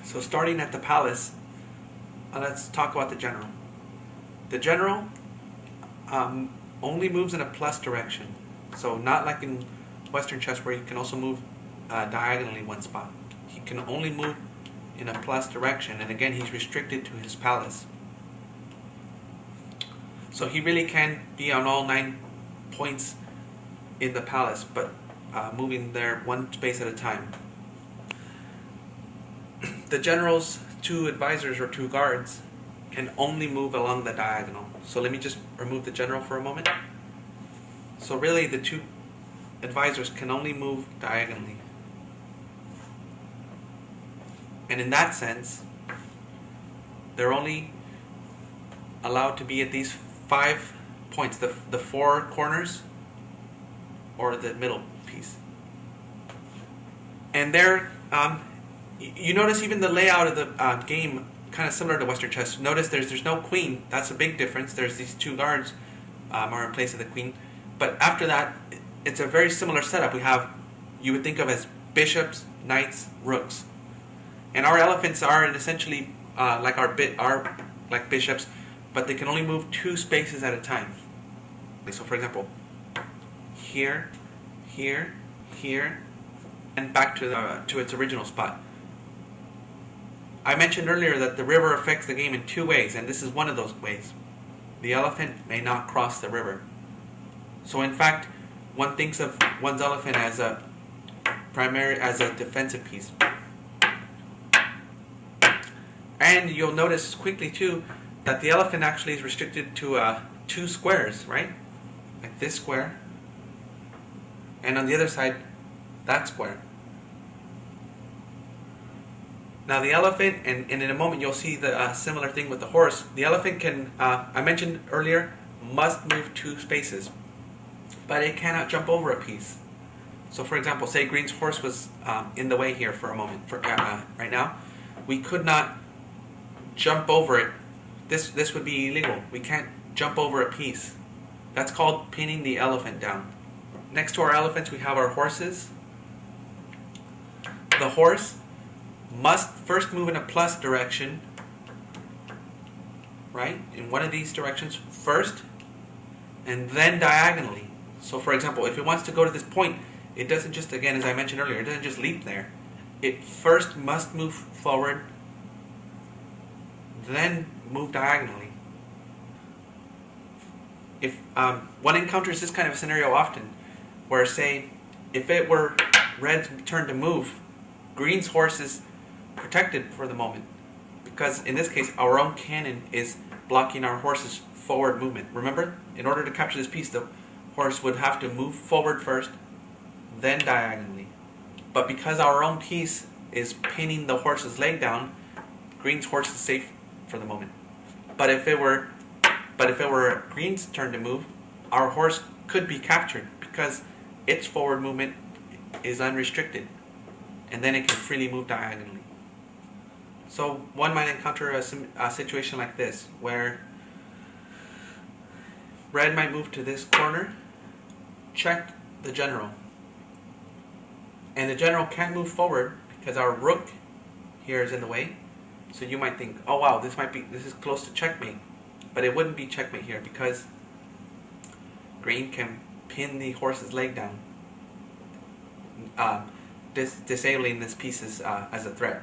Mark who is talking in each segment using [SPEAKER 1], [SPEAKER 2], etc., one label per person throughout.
[SPEAKER 1] So starting at the palace, let's talk about the general. The general only moves in a plus direction. So not like in Western chess where he can also move diagonally one spot. He can only move in a plus direction, and again he's restricted to his palace. So he really can be on all 9 points in the palace, but moving there one space at a time. The general's 2 advisors or 2 guards can only move along the diagonal. So let me just remove the general for a moment. So really the 2 advisors can only move diagonally. And in that sense, they're only allowed to be at these 5 points, the 4 corners or the middle piece. And there, you notice even the layout of the game kind of similar to Western chess. Notice there's no queen. That's a big difference. There's these 2 guards are in place of the queen. But after that, it's a very similar setup. We have, you would think of as bishops, knights, rooks. And our elephants are essentially like like bishops, but they can only move 2 spaces at a time. So for example, here, here, here, and back to its original spot. I mentioned earlier that the river affects the game in 2 ways, and this is one of those ways. The elephant may not cross the river. So in fact, one thinks of one's elephant as a defensive piece. And you'll notice quickly too that the elephant actually is restricted to 2 squares, right? Like this square, and on the other side, that square. Now the elephant, and in a moment you'll see the similar thing with the horse. The elephant can, I mentioned earlier, must move 2 spaces, but it cannot jump over a piece. So for example, say Green's horse was in the way here for a moment, right now. We could not jump over it. This would be illegal. We can't jump over a piece. That's called pinning the elephant down. Next to our elephants we have our horses. The horse must first move in a plus direction, right? In one of these directions first, and then diagonally. So for example, if it wants to go to this point, it doesn't just, again, as I mentioned earlier, it doesn't just leap there. It first must move forward, then move diagonally. If one encounters this kind of scenario often, where say, if it were Red's turn to move, Green's horse is protected for the moment, because in this case our own cannon is blocking our horse's forward movement. Remember, in order to capture this piece, the horse would have to move forward first, then diagonally. But because our own piece is pinning the horse's leg down, Green's horse is safe for the moment. But if it were Green's turn to move, our horse could be captured because its forward movement is unrestricted, and then it can freely move diagonally. So one might encounter a situation like this, where Red might move to this corner, check the general, and the general can't move forward because our rook here is in the way. So you might think, oh wow, this is close to checkmate, but it wouldn't be checkmate here because Green can pin the horse's leg down, disabling this piece as a threat.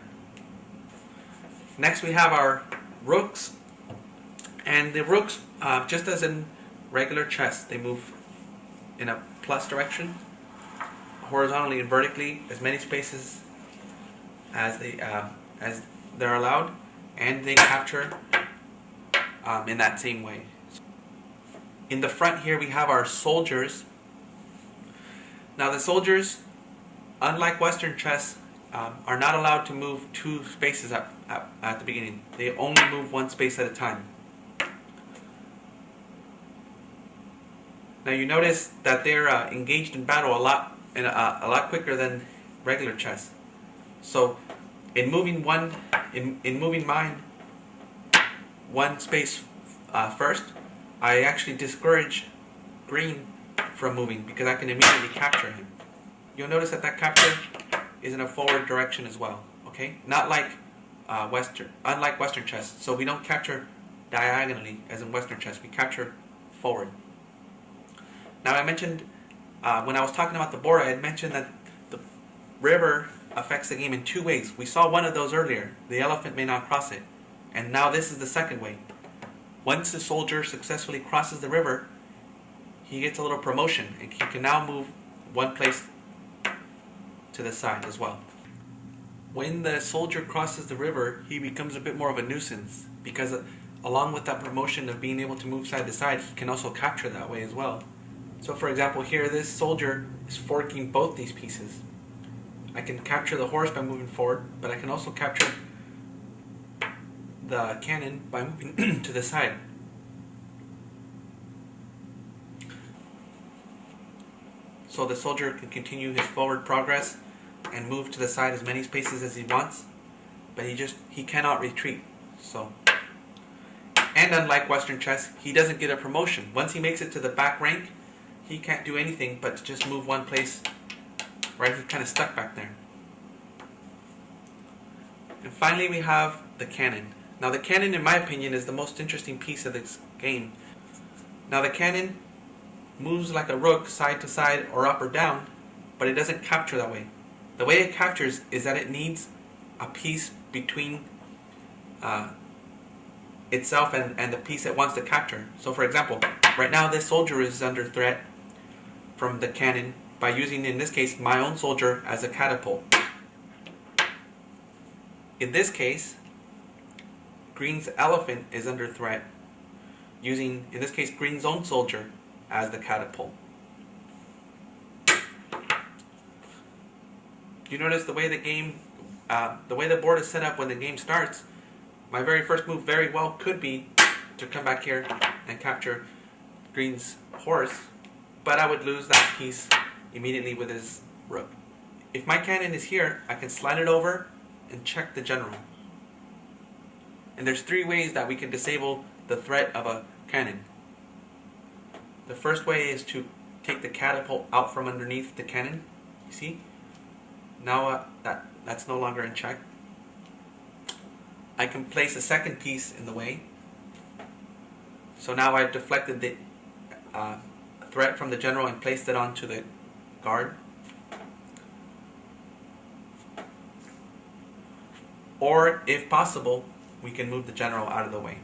[SPEAKER 1] Next we have our rooks, and the rooks, just as in regular chess, they move in a plus direction, horizontally and vertically, as many spaces as they're allowed, and they capture in that same way. In the front here we have our soldiers. Now the soldiers, unlike Western chess, are not allowed to move 2 spaces at the beginning. They only move 1 space at a time. Now you notice that they're engaged in battle a lot quicker than regular chess. So in moving mine 1 space first, I actually discourage Green from moving because I can immediately capture him. You'll notice that capture is in a forward direction as well. Okay, not like unlike Western chess. So we don't capture diagonally as in Western chess. We capture forward. Now I mentioned when I was talking about the board, I had mentioned that the river affects the game in two ways. We saw one of those earlier. The elephant may not cross it, and now this is the second way. Once the soldier successfully crosses the river, he gets a little promotion, and he can now move one place to the side as well. When the soldier crosses the river, he becomes a bit more of a nuisance, because along with that promotion of being able to move side to side, he can also capture that way as well. So for example, here this soldier is forking both these pieces. I can capture the horse by moving forward, but I can also capture the cannon by moving to the side. So the soldier can continue his forward progress and move to the side as many spaces as he wants, but he cannot retreat. So, and unlike Western chess, he doesn't get a promotion. Once he makes it to the back rank, he can't do anything but just move one place. Right, he's kind of stuck back there. And finally we have the cannon. Now the cannon, in my opinion, is the most interesting piece of this game. Now the cannon moves like a rook side to side or up or down, but it doesn't capture that way. The way it captures is that it needs a piece between itself and the piece it wants to capture. So for example, right now this soldier is under threat from the cannon by using, in this case, my own soldier as a catapult. In this case, Green's elephant is under threat using, in this case, Green's own soldier as the catapult. You notice the way the way the board is set up when the game starts. My very first move very well could be to come back here and capture Green's horse, but I would lose that piece immediately with his rook. If my cannon is here, I can slide it over and check the general. And there's three ways that we can disable the threat of a cannon. The first way is to take the catapult out from underneath the cannon. You see? Now that's no longer in check. I can place a second piece in the way. So now I've deflected the threat from the general and placed it onto the guard. Or, if possible, we can move the general out of the way.